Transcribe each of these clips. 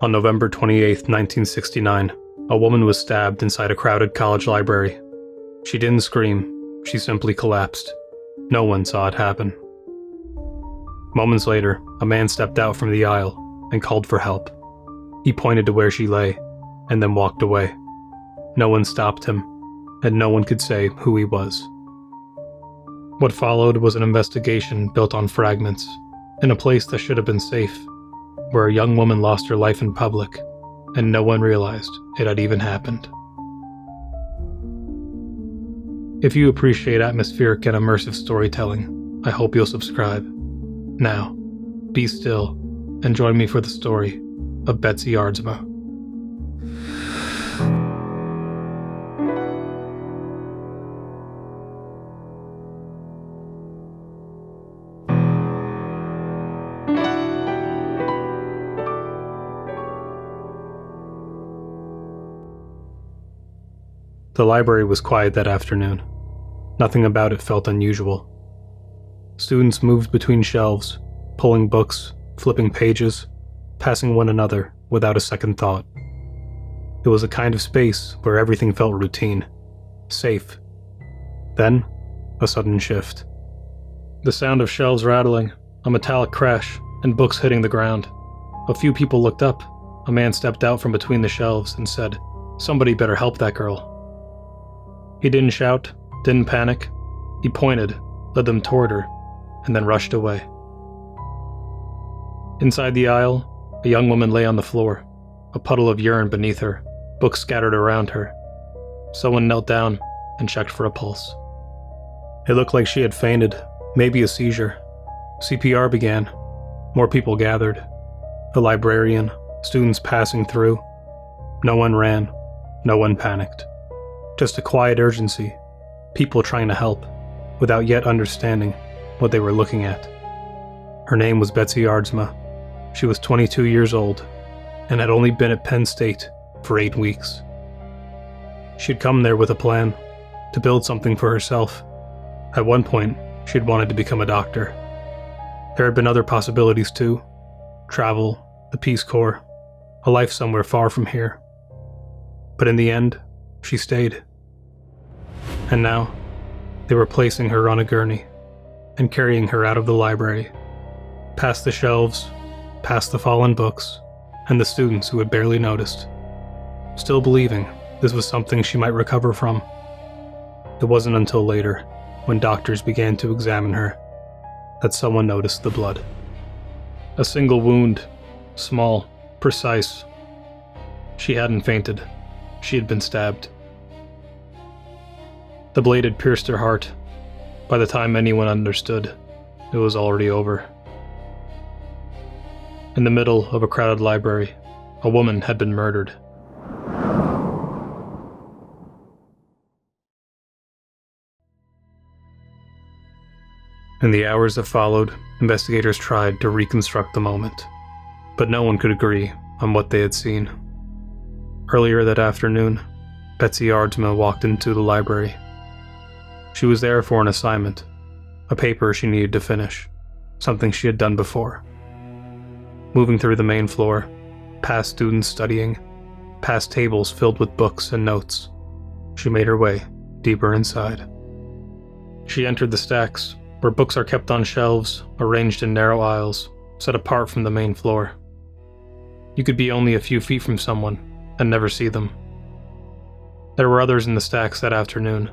On November 28, 1969, a woman was stabbed inside a crowded college library. She didn't scream, she simply collapsed. No one saw it happen. Moments later, a man stepped out from the aisle and called for help. He pointed to where she lay, and then walked away. No one stopped him, and no one could say who he was. What followed was an investigation built on fragments, in a place that should have been safe, where a young woman lost her life in public, and no one realized it had even happened. If you appreciate atmospheric and immersive storytelling, I hope you'll subscribe. Now, be still and join me for the story of Betsy Aardsma. The library was quiet that afternoon. Nothing about it felt unusual. Students moved between shelves, pulling books, flipping pages, passing one another without a second thought. It was a kind of space where everything felt routine, safe. Then, a sudden shift. The sound of shelves rattling, a metallic crash, and books hitting the ground. A few people looked up. A man stepped out from between the shelves and said, "Somebody better help that girl." He didn't shout, didn't panic. He pointed, led them toward her, and then rushed away. Inside the aisle, a young woman lay on the floor, a puddle of urine beneath her, books scattered around her. Someone knelt down and checked for a pulse. It looked like she had fainted, maybe a seizure. CPR began. More people gathered. A librarian, students passing through. No one ran, no one panicked. Just a quiet urgency, people trying to help, without yet understanding what they were looking at. Her name was Betsy Aardsma. She was 22 years old, and had only been at Penn State for 8 weeks. She'd come there with a plan, to build something for herself. At one point, she'd wanted to become a doctor. There had been other possibilities too. Travel, the Peace Corps, a life somewhere far from here. But in the end, she stayed. And now, they were placing her on a gurney and carrying her out of the library, past the shelves, past the fallen books, and the students who had barely noticed, still believing this was something she might recover from. It wasn't until later, when doctors began to examine her, that someone noticed the blood. A single wound, small, precise. She hadn't fainted. She had been stabbed. The blade had pierced her heart. By the time anyone understood, it was already over. In the middle of a crowded library, a woman had been murdered. In the hours that followed, investigators tried to reconstruct the moment, but no one could agree on what they had seen. Earlier that afternoon, Betsy Aardsma walked into the library. She was there for an assignment, a paper she needed to finish, something she had done before. Moving through the main floor, past students studying, past tables filled with books and notes, she made her way deeper inside. She entered the stacks, where books are kept on shelves, arranged in narrow aisles, set apart from the main floor. You could be only a few feet from someone and never see them. There were others in the stacks that afternoon,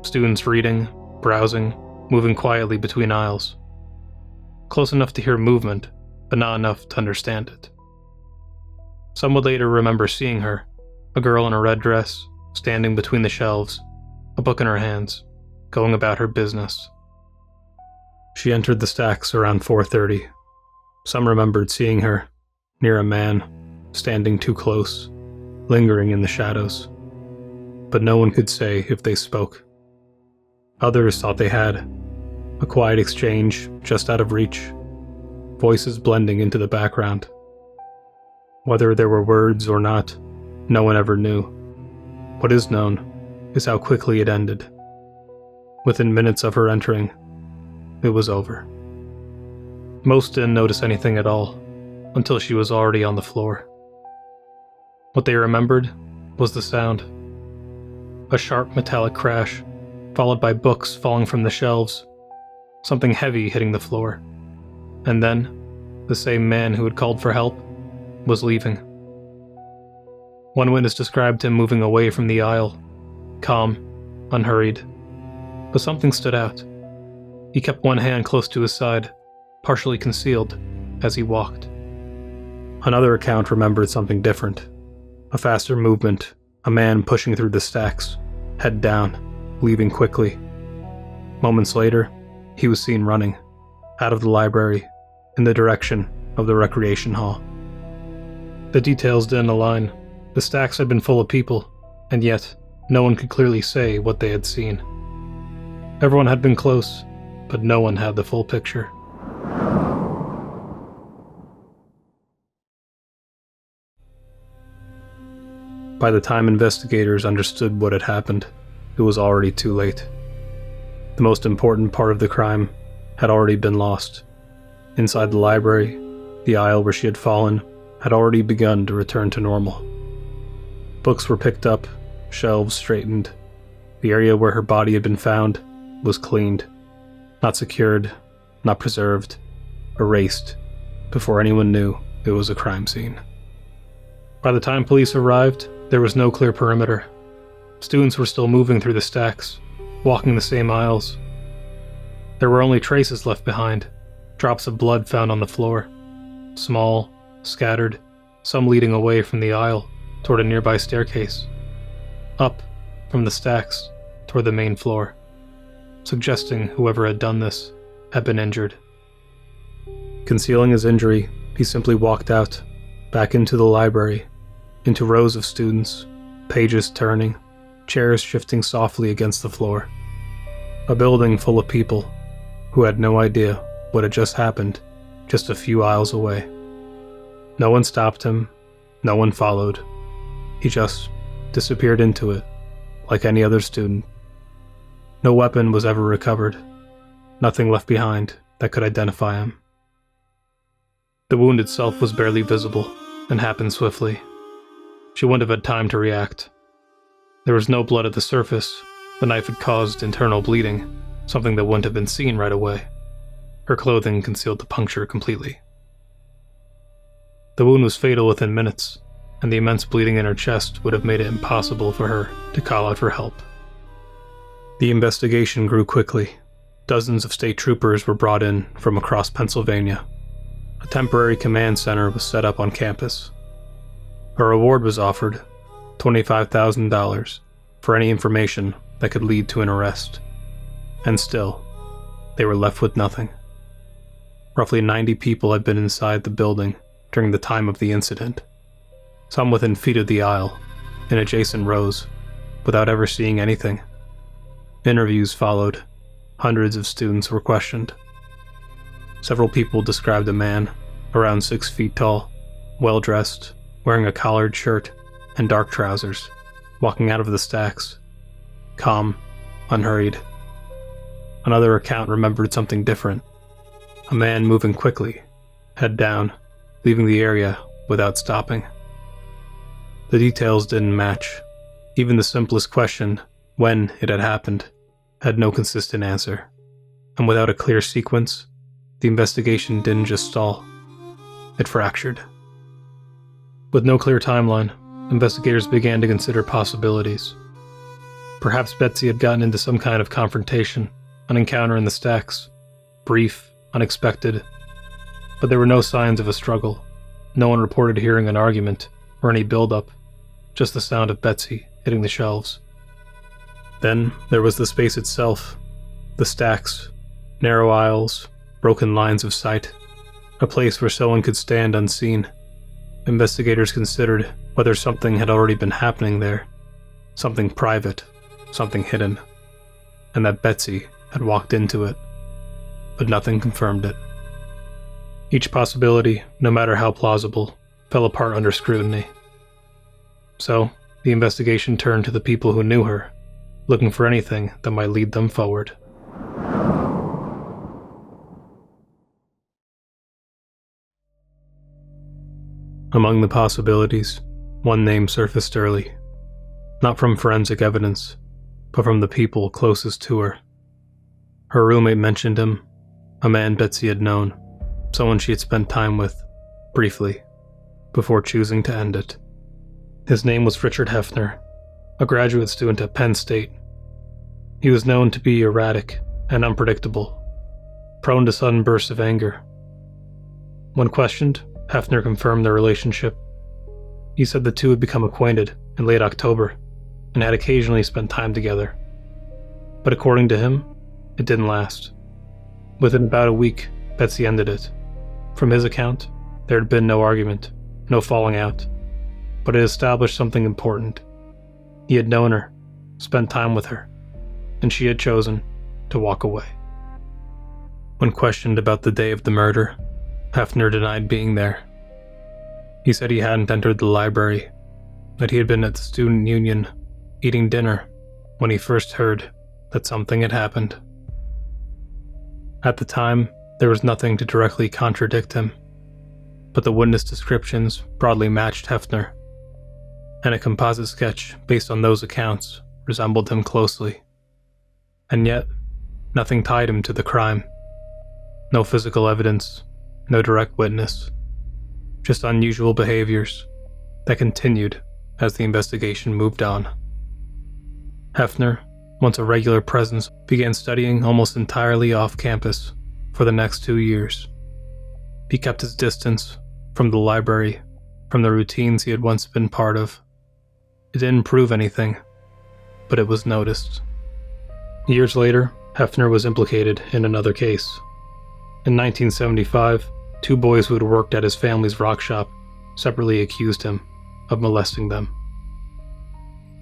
students reading, browsing, moving quietly between aisles. Close enough to hear movement, but not enough to understand it. Some would later remember seeing her, a girl in a red dress, standing between the shelves, a book in her hands, going about her business. She entered the stacks around 4:30. Some remembered seeing her, near a man, standing too close, lingering in the shadows. But no one could say if they spoke. Others thought they had. A quiet exchange just out of reach. Voices blending into the background. Whether there were words or not, no one ever knew. What is known is how quickly it ended. Within minutes of her entering, it was over. Most didn't notice anything at all, until she was already on the floor, What they remembered was the sound. A sharp metallic crash, followed by books falling from the shelves, something heavy hitting the floor. And then, the same man who had called for help was leaving. One witness described him moving away from the aisle, calm, unhurried. But something stood out. He kept one hand close to his side, partially concealed, as he walked. Another account remembered something different. A faster movement, a man pushing through the stacks, head down, leaving quickly. Moments later, he was seen running, out of the library, in the direction of the recreation hall. The details didn't align. The stacks had been full of people, and yet, no one could clearly say what they had seen. Everyone had been close, but no one had the full picture. By the time investigators understood what had happened, it was already too late. The most important part of the crime had already been lost. Inside the library, the aisle where she had fallen had already begun to return to normal. Books were picked up, shelves straightened. The area where her body had been found was cleaned, not secured, not preserved, erased, before anyone knew it was a crime scene. By the time police arrived, there was no clear perimeter. Students were still moving through the stacks, walking the same aisles. There were only traces left behind, drops of blood found on the floor, small, scattered, some leading away from the aisle toward a nearby staircase, up from the stacks toward the main floor, suggesting whoever had done this had been injured. Concealing his injury, he simply walked out, back into the library, into rows of students, pages turning, chairs shifting softly against the floor. A building full of people who had no idea what had just happened just a few aisles away. No one stopped him, no one followed. He just disappeared into it, like any other student. No weapon was ever recovered, nothing left behind that could identify him. The wound itself was barely visible and happened swiftly. She wouldn't have had time to react. There was no blood at the surface. The knife had caused internal bleeding, something that wouldn't have been seen right away. Her clothing concealed the puncture completely. The wound was fatal within minutes, and the immense bleeding in her chest would have made it impossible for her to call out for help. The investigation grew quickly. Dozens of state troopers were brought in from across Pennsylvania. A temporary command center was set up on campus. A reward was offered, $25,000, for any information that could lead to an arrest. And still, they were left with nothing. Roughly 90 people had been inside the building during the time of the incident, some within feet of the aisle, in adjacent rows, without ever seeing anything. Interviews followed. Hundreds of students were questioned. Several people described a man, around 6 feet tall, well-dressed, wearing a collared shirt and dark trousers, walking out of the stacks, calm, unhurried. Another account remembered something different. A man moving quickly, head down, leaving the area without stopping. The details didn't match. Even the simplest question, when it had happened, had no consistent answer. And without a clear sequence, the investigation didn't just stall. It fractured. With no clear timeline, investigators began to consider possibilities. Perhaps Betsy had gotten into some kind of confrontation, an encounter in the stacks, brief, unexpected, but there were no signs of a struggle. No one reported hearing an argument or any build-up, just the sound of Betsy hitting the shelves. Then there was the space itself, the stacks, narrow aisles, broken lines of sight, a place where someone could stand unseen. Investigators considered whether something had already been happening there, something private, something hidden, and that Betsy had walked into it, but nothing confirmed it. Each possibility, no matter how plausible, fell apart under scrutiny. So, the investigation turned to the people who knew her, looking for anything that might lead them forward. Among the possibilities, one name surfaced early, not from forensic evidence, but from the people closest to her. Her roommate mentioned him, a man Betsy had known, someone she had spent time with, briefly, before choosing to end it. His name was Richard Hefner, a graduate student at Penn State. He was known to be erratic and unpredictable, prone to sudden bursts of anger. When questioned, Hefner confirmed their relationship. He said the two had become acquainted in late October and had occasionally spent time together. But according to him, it didn't last. Within about a week, Betsy ended it. From his account, there had been no argument, no falling out, but it established something important. He had known her, spent time with her, and she had chosen to walk away. When questioned about the day of the murder, Hefner denied being there. He said he hadn't entered the library, that he had been at the student union eating dinner when he first heard that something had happened. At the time, there was nothing to directly contradict him, but the witness descriptions broadly matched Hefner, and a composite sketch based on those accounts resembled him closely. And yet, nothing tied him to the crime. No physical evidence, no direct witness, just unusual behaviors that continued as the investigation moved on. Hefner, once a regular presence, began studying almost entirely off campus for the next 2 years. He kept his distance from the library, from the routines he had once been part of. It didn't prove anything, but it was noticed. Years later, Hefner was implicated in another case. In 1975, 2 boys who had worked at his family's rock shop separately accused him of molesting them.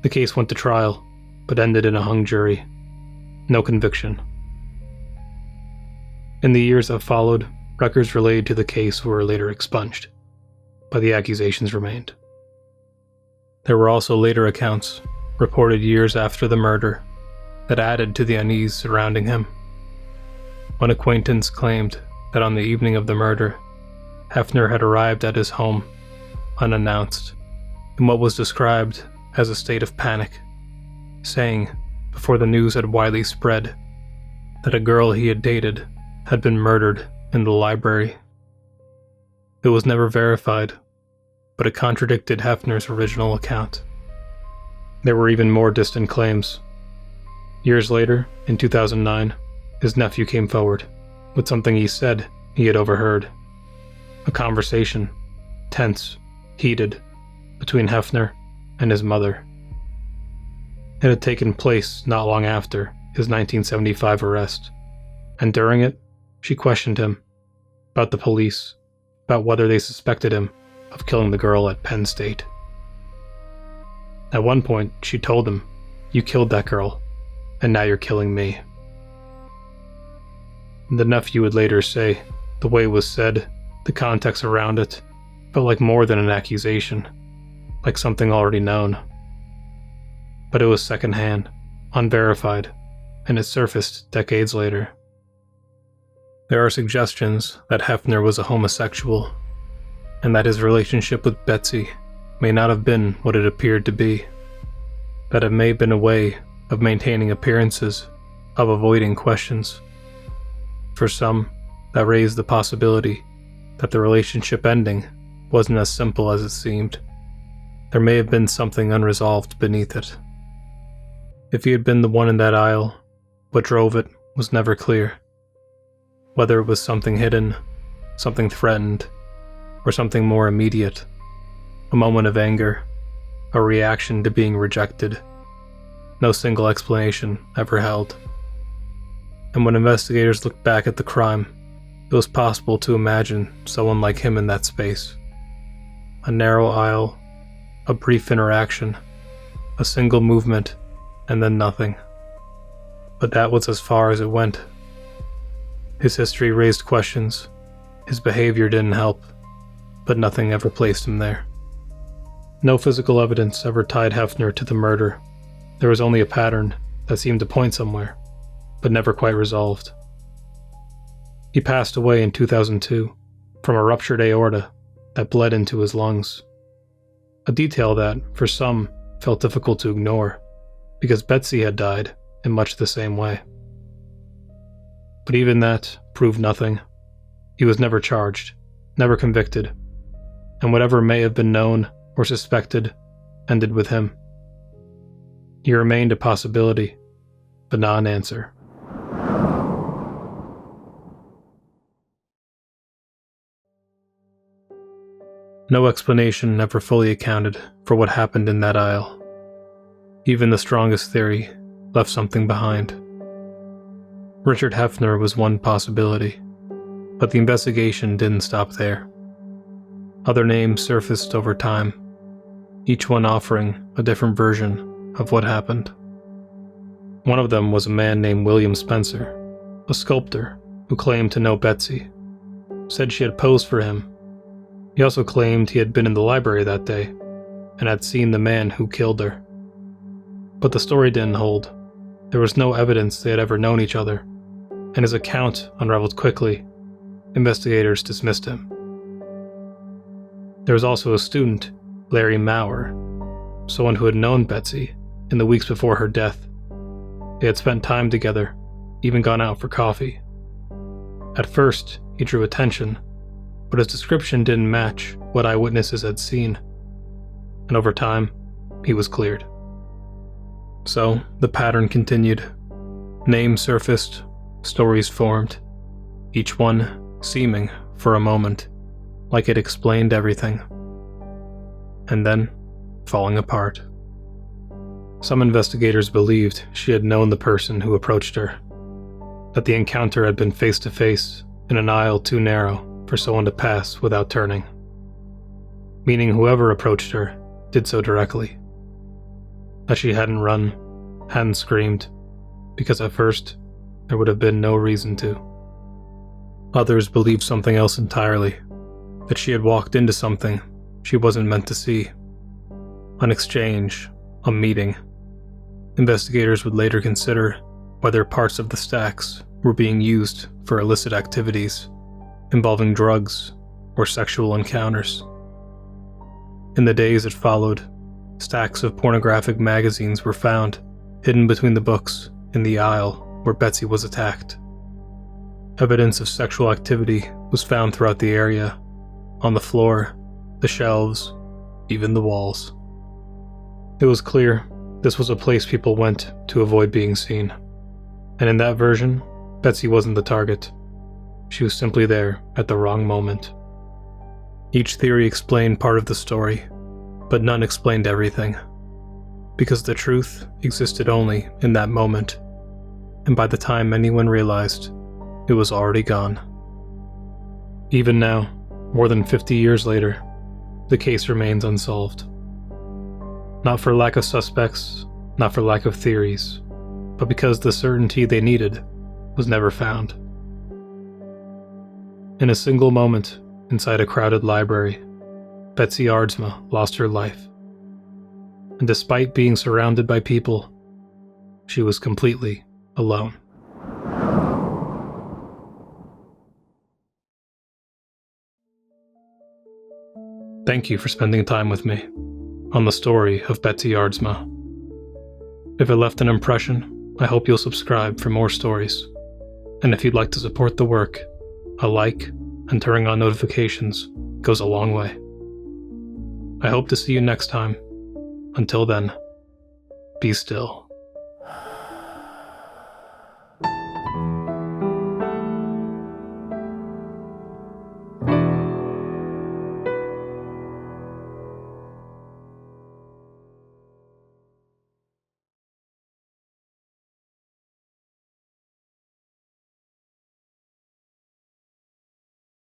The case went to trial, but ended in a hung jury. No conviction. In the years that followed, records related to the case were later expunged, but the accusations remained. There were also later accounts, reported years after the murder, that added to the unease surrounding him. One acquaintance claimed that on the evening of the murder, Hefner had arrived at his home, unannounced, in what was described as a state of panic, saying, before the news had widely spread, that a girl he had dated had been murdered in the library. It was never verified, but it contradicted Hefner's original account. There were even more distant claims. Years later, in 2009, his nephew came forward with something he said he had overheard. A conversation, tense, heated, between Hefner and his mother. It had taken place not long after his 1975 arrest, and during it, she questioned him about the police, about whether they suspected him of killing the girl at Penn State. At one point, she told him, "You killed that girl, and now you're killing me." The nephew would later say, the way it was said, the context around it, felt like more than an accusation, like something already known. But it was secondhand, unverified, and it surfaced decades later. There are suggestions that Hefner was a homosexual, and that his relationship with Betsy may not have been what it appeared to be, that it may have been a way of maintaining appearances, of avoiding questions. For some, that raised the possibility that the relationship ending wasn't as simple as it seemed. There may have been something unresolved beneath it. If he had been the one in that aisle, what drove it was never clear. Whether it was something hidden, something threatened, or something more immediate, a moment of anger, a reaction to being rejected, no single explanation ever held. And when investigators looked back at the crime, it was possible to imagine someone like him in that space. A narrow aisle, a brief interaction, a single movement, and then nothing. But that was as far as it went. His history raised questions, his behavior didn't help, but nothing ever placed him there. No physical evidence ever tied Hefner to the murder. There was only a pattern that seemed to point somewhere, but never quite resolved. He passed away in 2002 from a ruptured aorta that bled into his lungs. a detail that, for some, felt difficult to ignore, because Betsy had died in much the same way. But even that proved nothing. He was never charged, never convicted, and whatever may have been known or suspected ended with him. He remained a possibility, but not an answer. No explanation ever fully accounted for what happened in that aisle. Even the strongest theory left something behind. Richard Hefner was one possibility, but the investigation didn't stop there. Other names surfaced over time, each one offering a different version of what happened. One of them was a man named William Spencer, a sculptor who claimed to know Betsy, said she had posed for him. He also claimed he had been in the library that day and had seen the man who killed her. But the story didn't hold. There was no evidence they had ever known each other, and his account unraveled quickly. Investigators dismissed him. There was also a student, Larry Maurer, someone who had known Betsy in the weeks before her death. They had spent time together, even gone out for coffee. At first, he drew attention, but his description didn't match what eyewitnesses had seen, and over time, he was cleared. So, the pattern continued. Names surfaced, stories formed, each one seeming, for a moment, like it explained everything, and then falling apart. Some investigators believed she had known the person who approached her, that the encounter had been face-to-face in an aisle too narrow for someone to pass without turning, meaning whoever approached her did so directly, that she hadn't run, hadn't screamed, because at first there would have been no reason to. Others believed something else entirely, that she had walked into something she wasn't meant to see. An exchange, a meeting. Investigators would later consider whether parts of the stacks were being used for illicit activities, involving drugs or sexual encounters. In the days that followed, stacks of pornographic magazines were found hidden between the books in the aisle where Betsy was attacked. Evidence of sexual activity was found throughout the area, on the floor, the shelves, even the walls. It was clear this was a place people went to avoid being seen. And in that version, Betsy wasn't the target. She was simply there at the wrong moment. Each theory explained part of the story, but none explained everything. Because the truth existed only in that moment, and by the time anyone realized, it was already gone. Even now, more than 50 years later, the case remains unsolved. Not for lack of suspects, not for lack of theories, but because the certainty they needed was never found. In a single moment inside a crowded library, Betsy Aardsma lost her life. And despite being surrounded by people, she was completely alone. Thank you for spending time with me on the story of Betsy Aardsma. If it left an impression, I hope you'll subscribe for more stories. And if you'd like to support the work, a like and turning on notifications goes a long way. I hope to see you next time. Until then, be still.